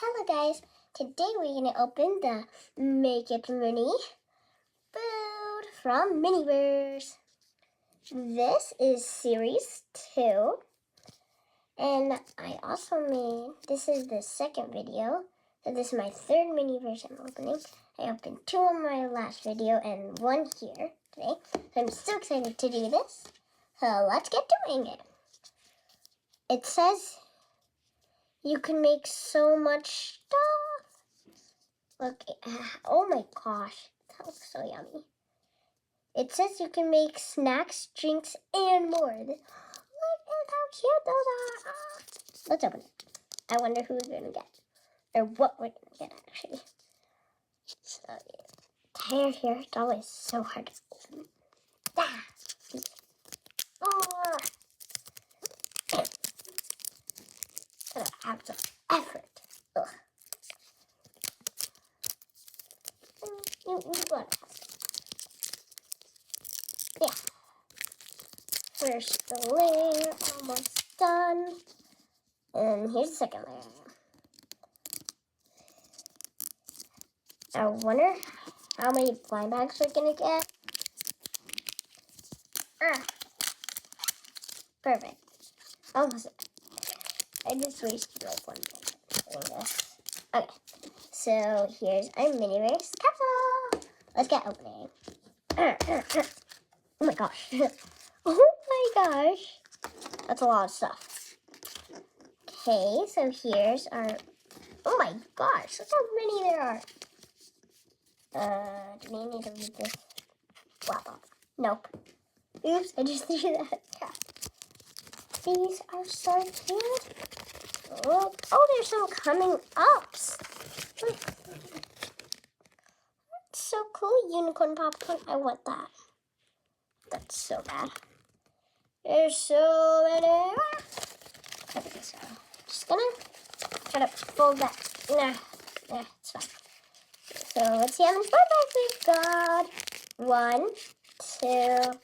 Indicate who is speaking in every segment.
Speaker 1: Hello guys, today we're going to open the Make It Mini food from Miniverse. This is series 2 and I also made, this is the second video, so this is my third Miniverse I'm opening. I opened 2 on my last video and 1 here today, so I'm so excited to do this. So let's get doing it. It says you can make so much stuff. Look, oh my gosh, that looks so yummy. It says you can make snacks, drinks, and more. Look at how cute those are. Let's open it. I wonder who we're gonna get, or what we're gonna get actually. So tired here. It's always so hard to open. Ah. Oh. Gotta have some effort. Ugh. You gotta have it. Yeah. First the layer, almost done. And here's the second layer. I wonder how many blind bags we're gonna get. Perfect. Almost. I just wasted like 1 minute doing this. Okay, so here's our Miniverse capsule. Let's get opening. Oh my gosh. Oh my gosh. That's a lot of stuff. Okay, so here's our, oh my gosh, look how many there are. Do we need to read this laptop? Nope. Oops, I just threw that. Yeah. These are so cute. Oh, there's some coming ups. Look. That's so cool, unicorn popcorn. I want that. That's so bad. There's so many. Okay, so just gonna try to fold that. Nah, it's fine. So let's see how many blind bags we've got. 1, 2,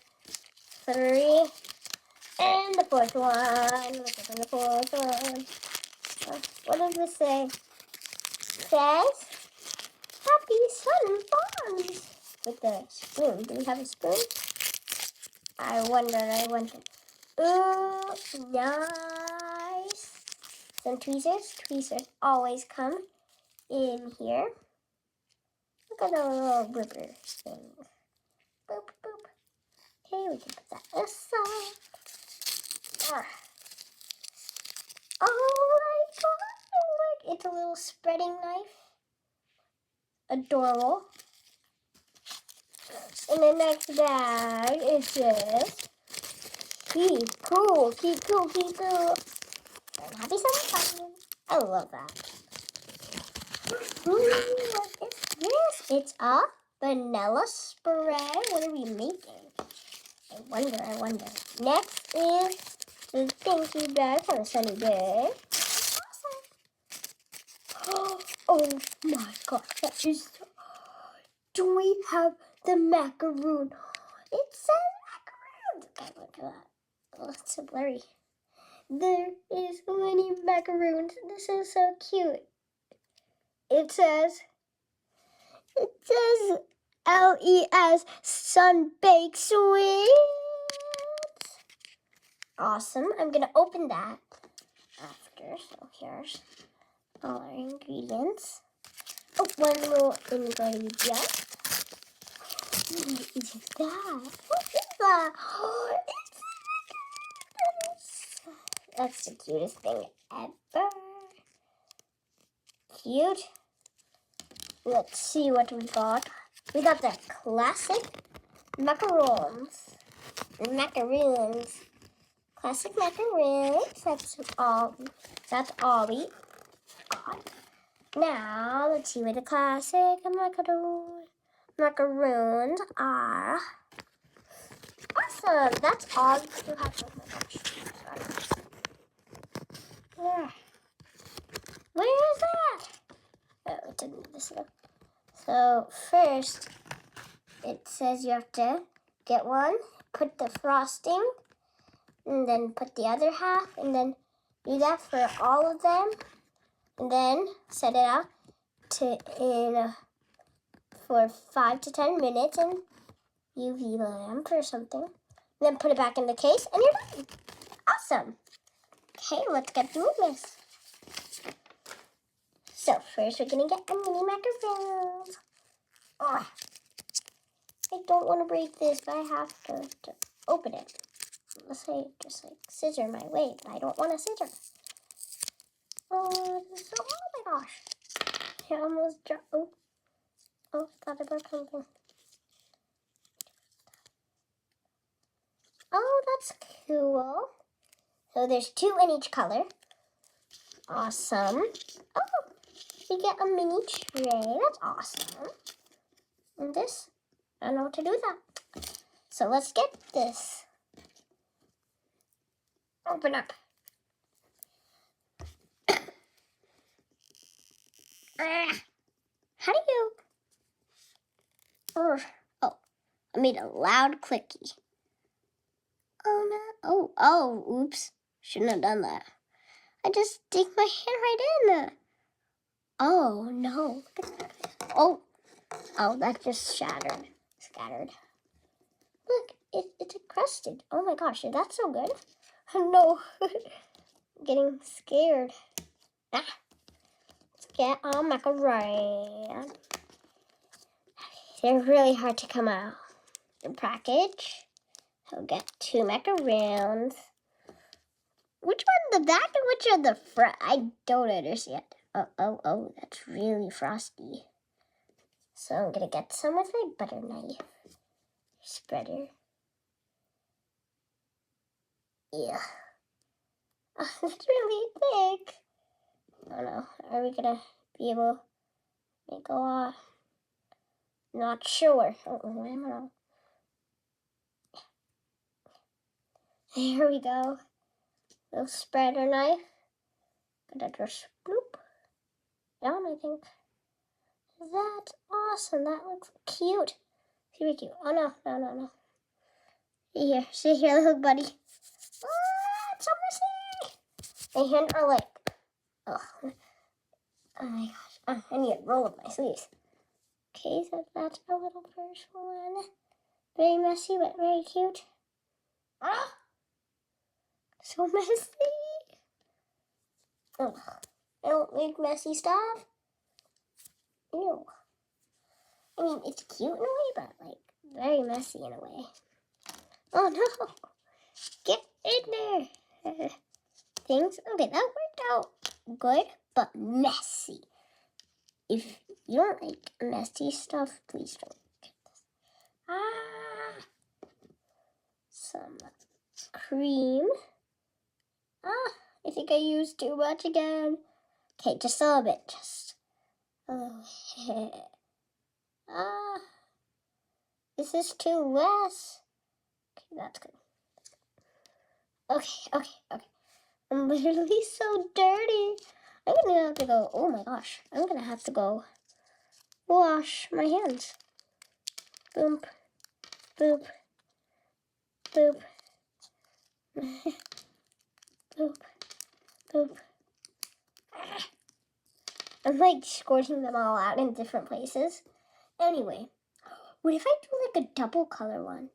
Speaker 1: 3, and the 4th one. Let's open the 4th one. What does this say? It says, Happy Sun Farms. With the spoon. Do we have a spoon? I wonder. Ooh, nice. Some tweezers. Tweezers always come in here. Look at the little rubber thing. Boop, boop. Okay, we can put that aside. Oh my god, look, it's a little spreading knife. Adorable. In the next bag, it says, keep cool. And happy summer fun. I love that. Ooh, what is this? It's a vanilla spray. What are we making? I wonder. Next is the thank you bag for a sunny day. Awesome. Oh my god, that is so... Do we have the macaroon? It says macaroons. Okay, look at that. Oh, it's so blurry. There is many macaroons. This is so cute. It says LES Sun-Baked Sweets. Awesome. I'm going to open that after. So here's all our ingredients. Oh, one little ingredient. What is that? What is that? Oh, that's the cutest thing ever. Cute. Let's see what we got. We got the classic macaroons. Classic macaroons. That's all we got. Now, let's see what the classic macaroons are. Awesome. That's all you have. Oh my gosh. Sorry. Where is that? Oh, it's in this one. So first, it says you have to get one, put the frosting, and then put the other half, and then do that for all of them. and then set it out for 5 to 10 minutes in UV lamp or something. Then put it back in the case, and you're done. Awesome. Okay, let's get doing this. So first, we're gonna get the mini macarons. Oh, I don't want to break this, but I have to open it. Let's say just like scissor my way, but I don't want to scissor. Oh my gosh! I almost dropped. Oh, thought I broke something. Oh, that's cool. So there's 2 in each color. Awesome. Oh, we get a mini tray. That's awesome. And this, I don't know what to do with that. So let's get this. Open up. How do you? Oh, I made a loud clicky. Oh no! Oh! Oops! Shouldn't have done that. I just dig my hand right in. Oh no! Oh! That just scattered. Look, it's encrusted. Oh my gosh, that's so good. No, I'm getting scared. Let's get our macaroni. They're really hard to come out. The package. So get 2 macarons. Which one the back and which are the front? I don't understand. Oh, that's really frosty. So I'm gonna get some with my butter knife. Spreader. Yeah. Oh, that's really thick. I don't know. Are we gonna be able to make a lot? Not sure. I don't know. Here we go. Little spreader knife. Gonna just bloop. Down, I think. That's awesome. That looks cute. Super cute. Oh no. Sit here, little buddy. Oh, it's so messy. My hands are like, oh my gosh. I need to roll up my sleeves. Okay, so that's our little first one. Very messy, but very cute. Ah! So messy. Ugh. I don't like messy stuff. Ew. I mean, it's cute in a way, but like very messy in a way. Oh no! Get in there. Things. Okay, that worked out good, but messy. If you don't like messy stuff, please don't get this. Some cream. I think I used too much again. Okay, just a little bit. Just a little bit. This is too less. Okay, that's good. Okay. I'm literally so dirty. I'm gonna have to go. Oh my gosh. I'm gonna have to go wash my hands. Boom. Boop. Boop. Boop. Boop. I'm like squirting them all out in different places. Anyway, what if I do like a double color one?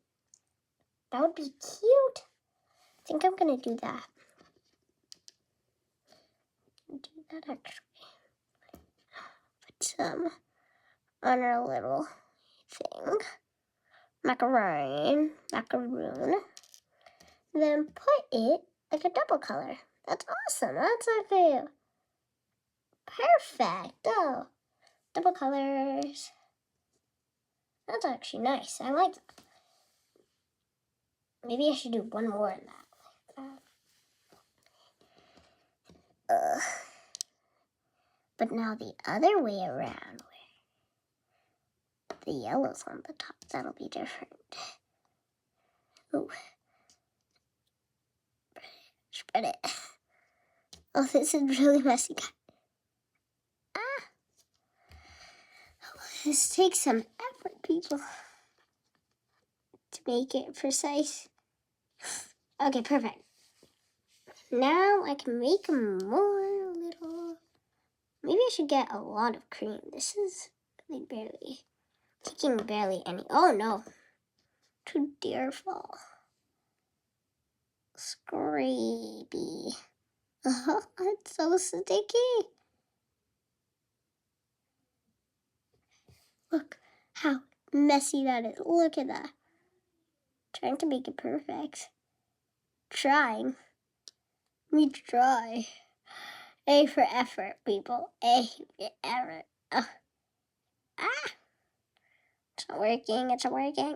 Speaker 1: That would be cute. I think I'm gonna do that. Actually. Put some on our little thing. Macaroon. Then put it like a double color. That's awesome. That's okay. Perfect. Oh, double colors. That's actually nice. I like that. Maybe I should do one more in that. But now the other way around, where the yellow's on the top, that'll be different. Ooh. Spread it. Oh, this is really messy. This takes some effort, people, to make it precise. Okay, perfect. Now I can make more little Maybe I should get a lot of cream. This is really taking barely any. Oh no. Too dearful. Scrapey. Oh, it's so sticky. Look how messy that is. Look at that. Trying to make it perfect. Trying. We try. A for effort, people. A for effort. It's not working. It's not working.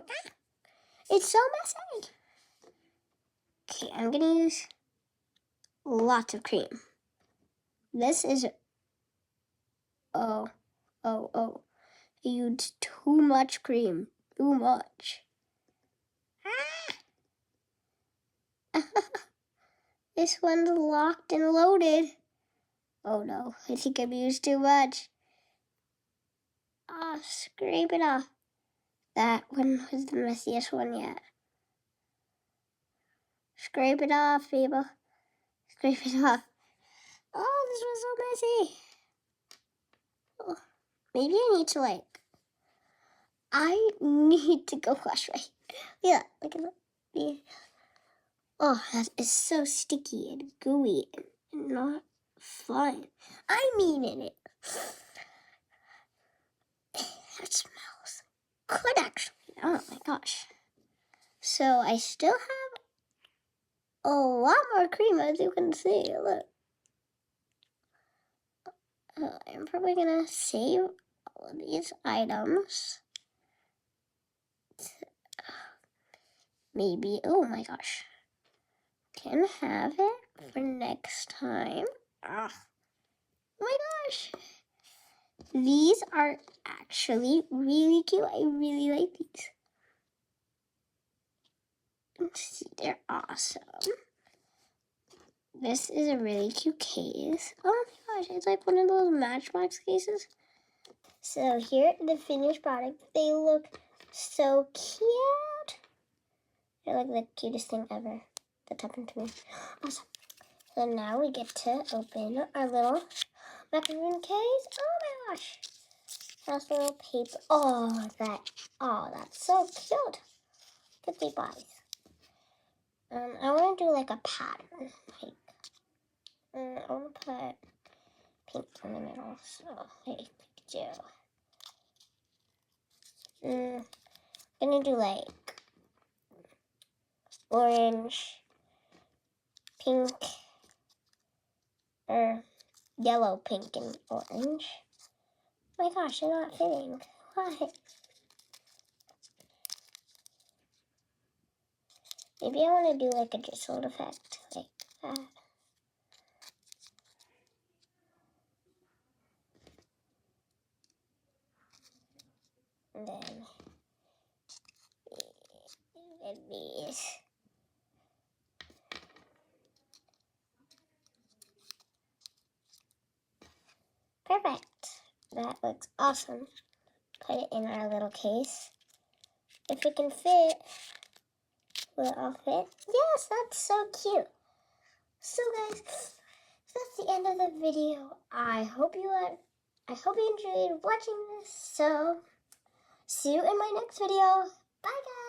Speaker 1: It's so messy. Okay, I'm gonna use lots of cream. This is I used too much cream. Too much. This one's locked and loaded. Oh no, I think I've used too much. Scrape it off. That one was the messiest one yet. Scrape it off, people. Scrape it off. Oh, this was so messy. Oh, maybe I need to I need to go wash my. Yeah, look at that. Oh, that is so sticky and gooey and not fun. I mean it. That smells good, actually. Oh my gosh. So I still have a lot more cream, as you can see. Look. I'm probably gonna save all of these items. Maybe, oh my gosh. Can have it for next time. Oh my gosh. These are actually really cute. I really like these. See, they're awesome. This is a really cute case. Oh my gosh, it's like one of those Matchbox cases. So here are the finished product. They look so cute. They're like the cutest thing ever that's happened to me. Awesome. So now we get to open our little macaroon case. Oh my gosh. Has a little paper. Oh, that's so cute. Look at the bodies. I want to do like a pattern. I want to put pink in the middle. So, hey, Pikachu. I'm gonna do like orange, pink, or yellow, pink, and orange. Oh my gosh, they're not fitting. Why? Maybe I want to do like a drizzled effect, like that. And then these. Perfect. That looks awesome. Put it in our little case. If it can fit, will it all fit? Yes, that's so cute. So guys, that's the end of the video. I hope you enjoyed watching this. So see you in my next video. Bye guys.